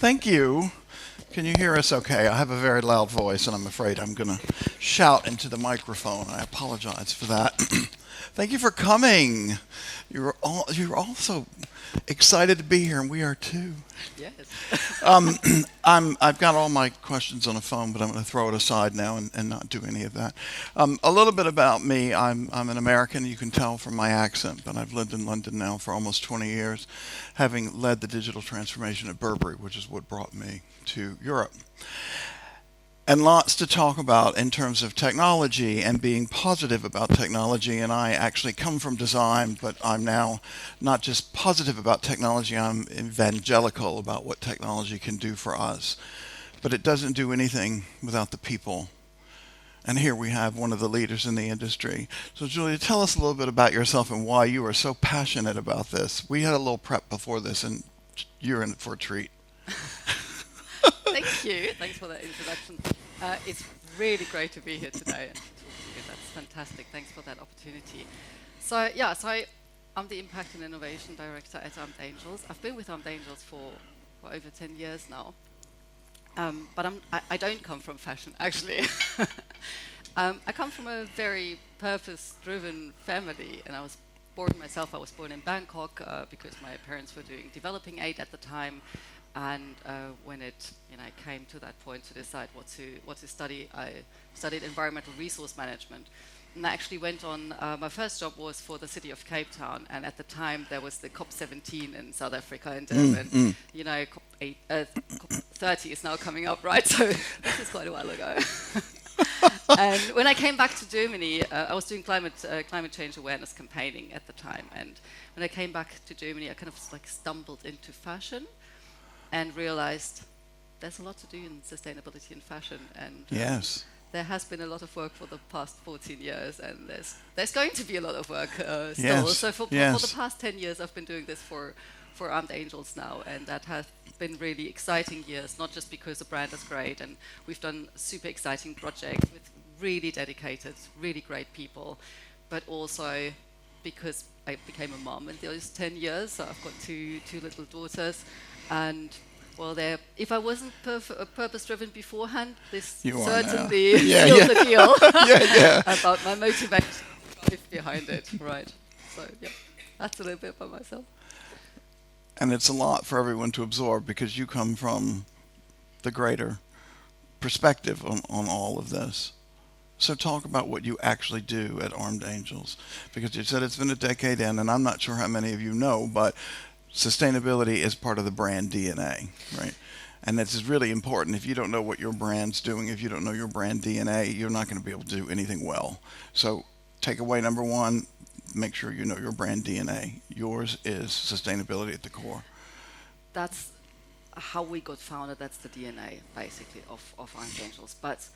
Thank you. Can you hear us okay? I have a very loud voice, and I'm afraid I'm going to shout into the microphone. I apologize for that. Thank you for coming. You're all so excited to be here, and we are too. Yes. I've got all my questions on the phone, but I'm going to throw it aside now and not do any of that. A little bit about me. I'm an American. You can tell from my accent, but I've lived in London now for almost 20 years, having led the digital transformation at Burberry, which is what brought me to Europe. And lots to talk about in terms of technology and being positive about technology. And I actually come from design, but I'm now not just positive about technology, I'm evangelical about what technology can do for us. But it doesn't do anything without the people. And here we have one of the leaders in the industry. So Julia, tell us a little bit about yourself and why you are so passionate about this. We had a little prep before this, and you're in for a treat. Thank you. Thanks for that introduction. It's really great to be here today and to talk to you. That's fantastic. Thanks for that opportunity. I'm the Impact and Innovation Director at Armedangels. I've been with Armedangels for over 10 years now. I don't come from fashion, actually. I come from a very purpose-driven family, and I was born in Bangkok because my parents were doing developing aid at the time. And when it came to that point to decide what to study, I studied environmental resource management. And I actually went on, my first job was for the city of Cape Town, and at the time there was the COP17 in South Africa in Durban. COP30 is now coming up, right? So this is quite a while ago. And when I came back to Germany, I was doing climate change awareness campaigning at the time. And when I came back to Germany, I kind of stumbled into fashion and realized there's a lot to do in sustainability and fashion, and Yes. there has been a lot of work for the past 14 years, and there's going to be a lot of work still. Yes. So for the past 10 years, I've been doing this for Armedangels now, and that has been really exciting years, not just because the brand is great, and we've done super exciting projects with really dedicated, really great people, but also because I became a mom in those 10 years, so I've got two little daughters. And well, if I wasn't purpose-driven beforehand, this You are certainly now. sealed the deal Yeah. about my motivation drive behind it, right? So yeah, that's a little bit about myself. And it's a lot for everyone to absorb because you come from the greater perspective on all of this. So talk about what you actually do at Armedangels, because you said it's been a decade in, and I'm not sure how many of you know, but sustainability is part of the brand DNA, right? And this is really important. If you don't know what your brand's doing, if you don't know your brand DNA, you're not going to be able to do anything well. So takeaway number one, make sure you know your brand DNA. Yours is sustainability at the core. That's how we got founded. That's the DNA, basically, of Armedangels. But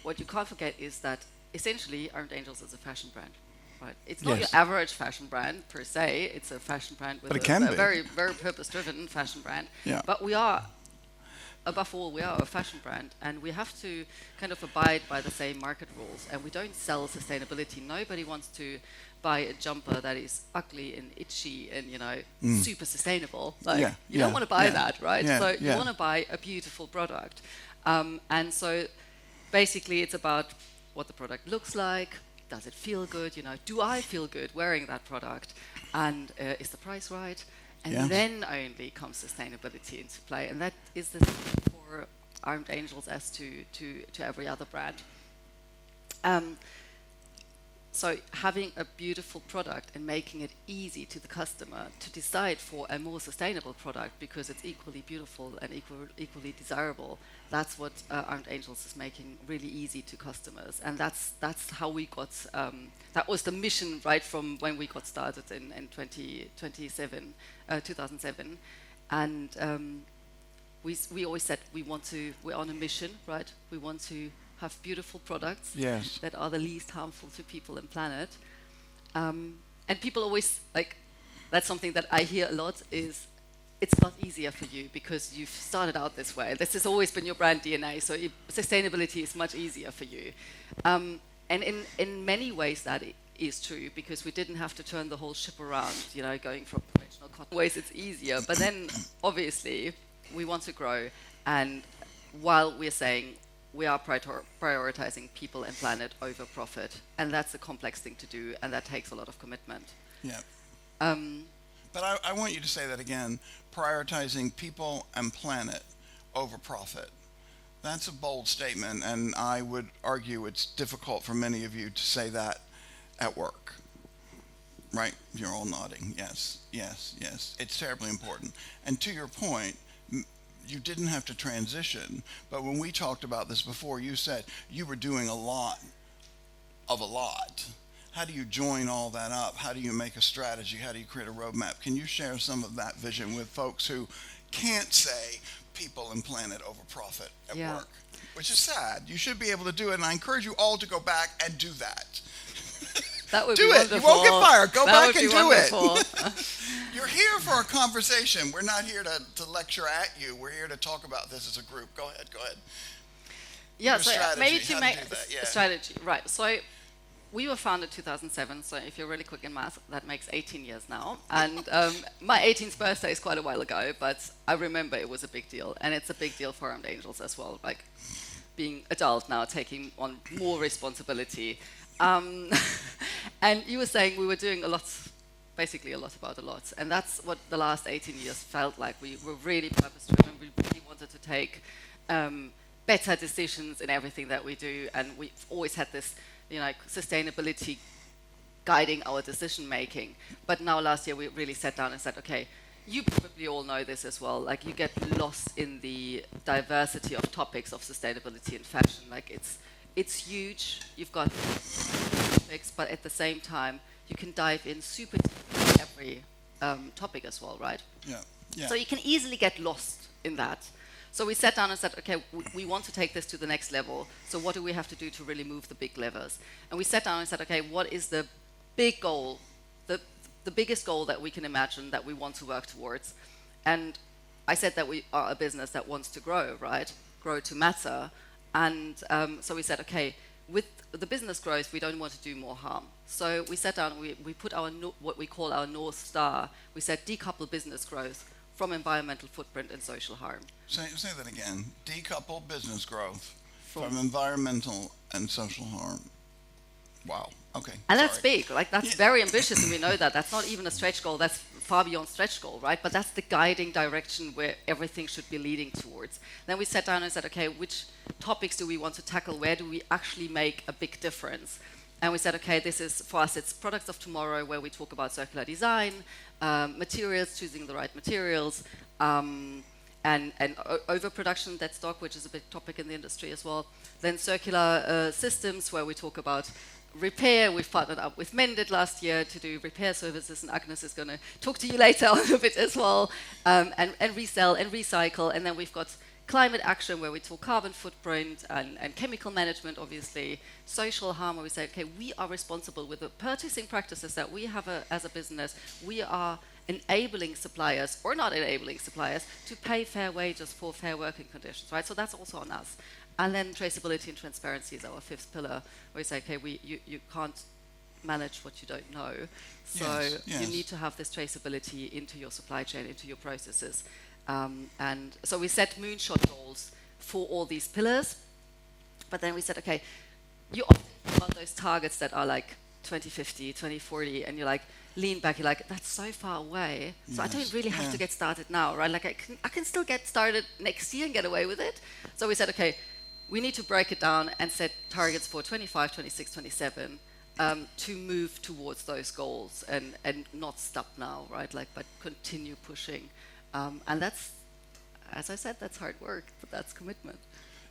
what you can't forget is that essentially Armedangels is a fashion brand. Right. It's not Yes. your average fashion brand per se. It's a fashion brand with But it can a be. very, very purpose-driven fashion brand. Yeah. But above all, we are a fashion brand, and we have to kind of abide by the same market rules. And we don't sell sustainability. Nobody wants to buy a jumper that is ugly and itchy and super sustainable. You don't want to buy that, right? So you want to buy a beautiful product. And so basically, it's about what the product looks like. Does it feel good? Do I feel good wearing that product? And is the price right? And then only comes sustainability into play. And that is the same for Armedangels as to every other brand. So having a beautiful product and making it easy to the customer to decide for a more sustainable product because it's equally beautiful and equally desirable, that's what Armedangels is making really easy to customers. And that's how we got, that was the mission right from when we got started in 2007. And we always said we're on a mission, right? We want to have beautiful products Yes. that are the least harmful to people and planet. And people always, that's something that I hear a lot is, it's not easier for you because you've started out this way. This has always been your brand DNA, so sustainability is much easier for you. And in many ways that is true, because we didn't have to turn the whole ship around, going from conventional cotton ways, it's easier. But then, obviously, we want to grow, and while we're saying we are prioritizing people and planet over profit, and that's a complex thing to do, and that takes a lot of commitment. Yeah. Um, But I want you to say that again, prioritizing people and planet over profit. That's a bold statement, and I would argue it's difficult for many of you to say that at work. Right? You're all nodding. Yes, yes, yes. It's terribly important. And to your point, you didn't have to transition, but when we talked about this before, you said you were doing a lot of a lot. How do you join all that up? How do you make a strategy? How do you create a roadmap? Can you share some of that vision with folks who can't say people and planet over profit at Yeah. work? Which is sad. You should be able to do it, and I encourage you all to go back and do that. that would Do be it. wonderful. You won't get fired. Go That back would and be do it. wonderful. You're here for a conversation. We're not here to lecture at you. We're here to talk about this as a group. Go ahead. Go ahead. Yeah, Your so strategy, maybe how to to make do that, yeah. a strategy, right? So we were founded 2007. So if you're really quick in math, that makes 18 years now. And my 18th birthday is quite a while ago, but I remember it was a big deal, and it's a big deal for Armedangels as well. Like being adult now, taking on more responsibility. And you were saying we were doing a lot, basically a lot about a lot, and that's what the last 18 years felt like. We were really purpose-driven. We really wanted to take better decisions in everything that we do, and we've always had this, sustainability guiding our decision making. But now last year we really sat down and said, okay, you probably all know this as well. Like you get lost in the diversity of topics of sustainability in fashion. Like it's huge. You've got topics, but at the same time, you can dive in super deep in every topic as well, right? Yeah. Yeah. So you can easily get lost in that. So we sat down and said, okay, we want to take this to the next level. So what do we have to do to really move the big levers? And we sat down and said, okay, what is the big goal, the biggest goal that we can imagine that we want to work towards? And I said that we are a business that wants to grow, right? Grow to matter. And so we said, okay, with the business growth, we don't want to do more harm. So we sat down and we put our what we call our North Star. We said decouple business growth from environmental footprint and social harm. Say that again. Decouple business growth from environmental and social harm. Wow. Okay. And that's big. Like that's very ambitious, and we know that. That's not even a stretch goal. That's far beyond stretch goal, right? But that's the guiding direction where everything should be leading towards. Then we sat down and said, okay, which topics do we want to tackle? Where do we actually make a big difference? And we said, okay, this is, for us, it's products of tomorrow, where we talk about circular design, materials, choosing the right materials, and overproduction, dead stock, which is a big topic in the industry as well. Then circular systems, where we talk about repair. We've partnered up with Mended last year to do repair services, and Agnes is going to talk to you later on a bit as well, and resell and recycle. And then we've got climate action, where we talk carbon footprint and chemical management, obviously, social harm, where we say, okay, we are responsible with the purchasing practices that we have as a business. We are enabling suppliers or not enabling suppliers to pay fair wages for fair working conditions, right? So that's also on us. And then traceability and transparency is our fifth pillar, where we say, okay, you can't manage what you don't know. So you need to have this traceability into your supply chain, into your processes. And so we set moonshot goals for all these pillars. But then we said, okay, you often think about those targets that are like 2050, 2040, and you're like, lean back, you're like, that's so far away. So I don't really have to get started now, right? Like I can still get started next year and get away with it. So we said, okay, we need to break it down and set targets for 25, 26, 27 to move towards those goals and not stop now, right? Like, but continue pushing. And that's, as I said, that's hard work, but that's commitment.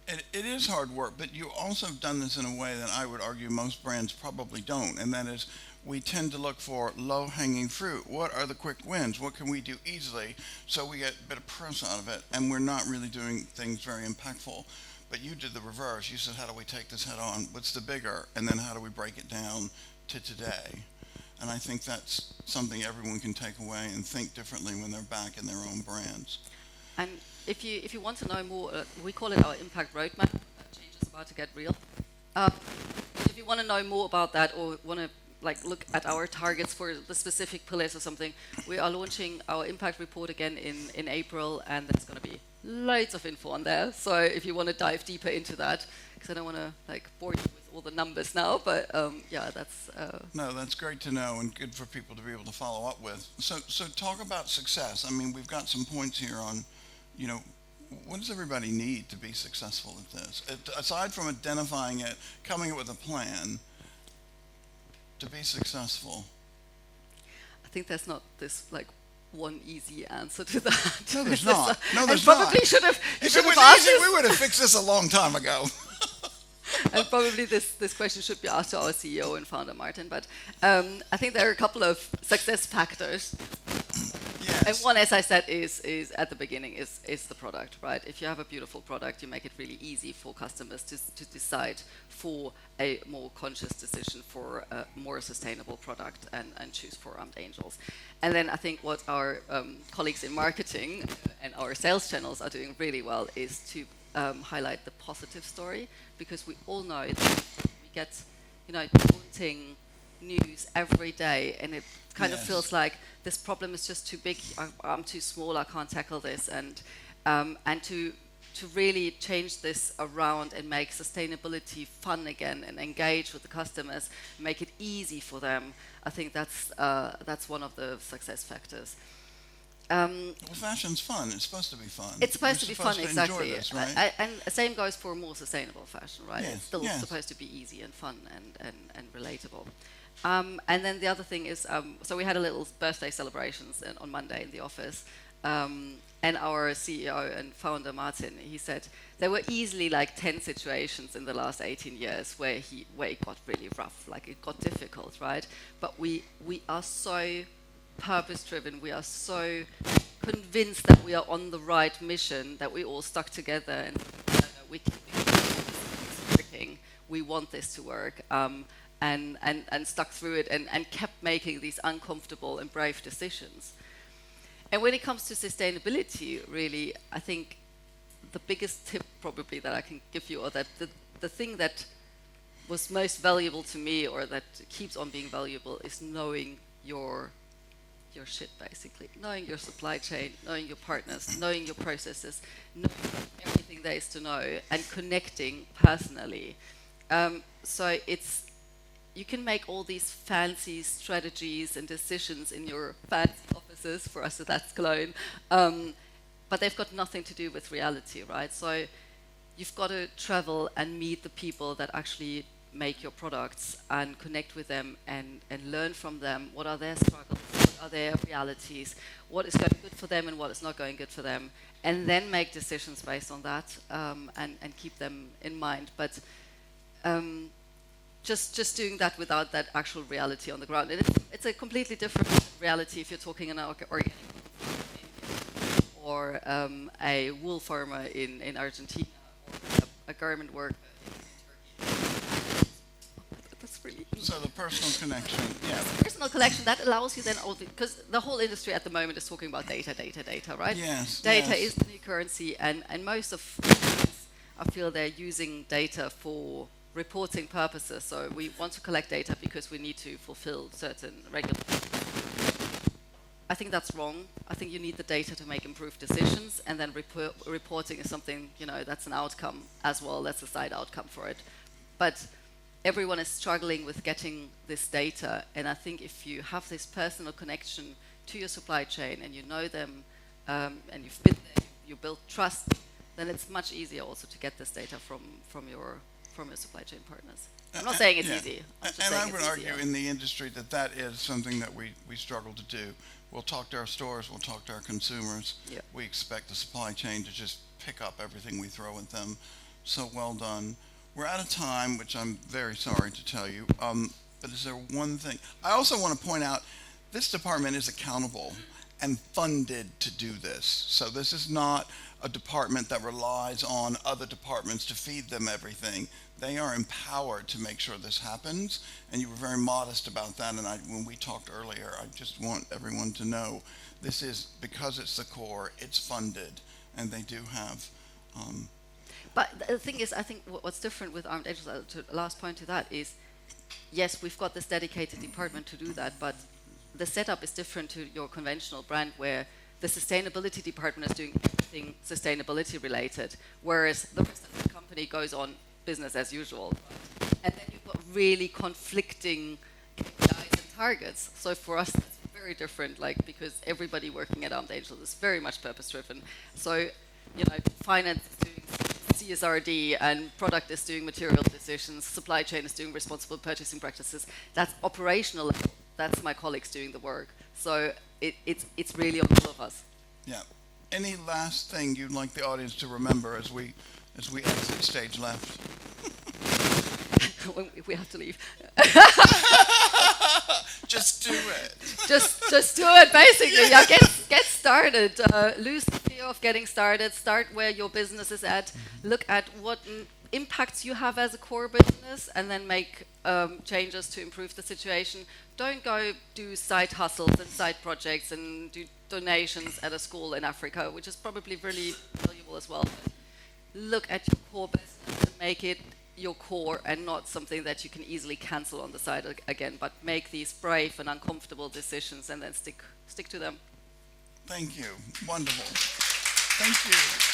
It is hard work, but you also have done this in a way that I would argue most brands probably don't, and that is we tend to look for low-hanging fruit. What are the quick wins? What can we do easily so we get a bit of press out of it, and we're not really doing things very impactful. But you did the reverse. You said, how do we take this head on? What's the bigger? And then how do we break it down to today? And I think that's something everyone can take away and think differently when they're back in their own brands. And if you want to know more, we call it our impact roadmap. Change is about to get real. If you want to know more about that or want to like look at our targets for the specific pillars or something, we are launching our impact report again in April, and there's going to be loads of info on there. So if you want to dive deeper into that, because I don't want to like bore you with all the numbers now, but yeah, that's. No, that's great to know and good for people to be able to follow up with. So talk about success. I mean, we've got some points here on, you know, what does everybody need to be successful at this? Aside from identifying it, coming up with a plan to be successful. I think there's not this like one easy answer to that. No, there's not. No, there's I not. probably should have. If it was easy, we would have fixed this a long time ago. And probably this question should be asked to our CEO and founder, Martin. But I think there are a couple of success factors. Yes. And one, as I said, is at the beginning is the product, right? If you have a beautiful product, you make it really easy for customers to decide for a more conscious decision for a more sustainable product and choose for Armedangels. And then I think what our colleagues in marketing and our sales channels are doing really well is to highlight the positive story, because we all know that we get, daunting news every day, and it kind of feels like this problem is just too big. I'm too small. I can't tackle this, and to really change this around and make sustainability fun again and engage with the customers, make it easy for them. I think that's one of the success factors. Well, fashion's fun. It's supposed to be fun. It's supposed to be fun, to exactly. Enjoy this, right? And the same goes for more sustainable fashion, right? Yes, It's still yes. supposed to be easy and fun and relatable. And then the other thing is, so we had a little birthday celebrations on Monday in the office, and our CEO and founder Martin, he said there were easily like 10 situations in the last 18 years where it got really rough, like it got difficult, right? But we are so purpose-driven, we are so convinced that we are on the right mission, that we all stuck together and we keep working. We want this to work, and stuck through it and kept making these uncomfortable and brave decisions. And when it comes to sustainability, really, I think the biggest tip probably that I can give you, or that the thing that was most valuable to me, or that keeps on being valuable, is knowing your shit, basically. Knowing your supply chain, knowing your partners, knowing your processes, knowing everything there is to know, and connecting personally. So you can make all these fancy strategies and decisions in your fancy offices, for us that's Cologne, but they've got nothing to do with reality, right? So you've got to travel and meet the people that actually make your products and connect with them and learn from them. What are their struggles? What are their realities? What is going good for them and what is not going good for them? And then make decisions based on that, and keep them in mind. But just doing that without that actual reality on the ground. And it's a completely different reality if you're talking an organic or a wool farmer in Argentina, or a garment worker in Turkey. That's really easy. So the personal connection, yeah. Personal connection, that allows you then, because the whole industry at the moment is talking about data, right? Yes. Data yes. is the new currency, and most of I feel they're using data for reporting purposes. So we want to collect data because we need to fulfill certain regulations. I think that's wrong. I think you need the data to make improved decisions, and then reporting is something, that's an outcome as well. That's a side outcome for it. But everyone is struggling with getting this data, and I think if you have this personal connection to your supply chain and you know them, and you've been there, you build trust, then it's much easier also to get this data from your supply chain partners. I'm not saying it's easy. And I would argue in the industry that is something that we struggle to do. We'll talk to our stores, we'll talk to our consumers. Yeah. We expect the supply chain to just pick up everything we throw at them. So well done. We're out of time, which I'm very sorry to tell you. But is there one thing? I also want to point out, this department is accountable and funded to do this. So this is not a department that relies on other departments to feed them everything. They are empowered to make sure this happens, and you were very modest about that. And when we talked earlier, I just want everyone to know this is, because it's the core, it's funded, and they do have. But the thing is, I think what's different with Armedangels, to the last point to that, is yes, we've got this dedicated department to do that, but the setup is different to your conventional brand where the sustainability department is doing everything sustainability related, whereas the rest of the company goes on business as usual. And then you've got really conflicting KPIs and targets. So for us, it's very different, like, because everybody working at Armedangels is very much purpose driven. So, you know, finance is doing CSRD and product is doing material decisions, supply chain is doing responsible purchasing practices. That's operational level. That's my colleagues doing the work. So it's really on all of us. Yeah. Any last thing you'd like the audience to remember as we exit stage left? We have to leave. Just do it. Just do it, basically. Yeah, get started. Lose the fear of getting started. Start where your business is at. Look at what impacts you have as a core business, and then make changes to improve the situation. Don't go do side hustles and side projects and do donations at a school in Africa, which is probably really valuable as well. But look at your core business and make it your core and not something that you can easily cancel on the side again, but make these brave and uncomfortable decisions and then stick to them. Thank you. Wonderful. Thank you.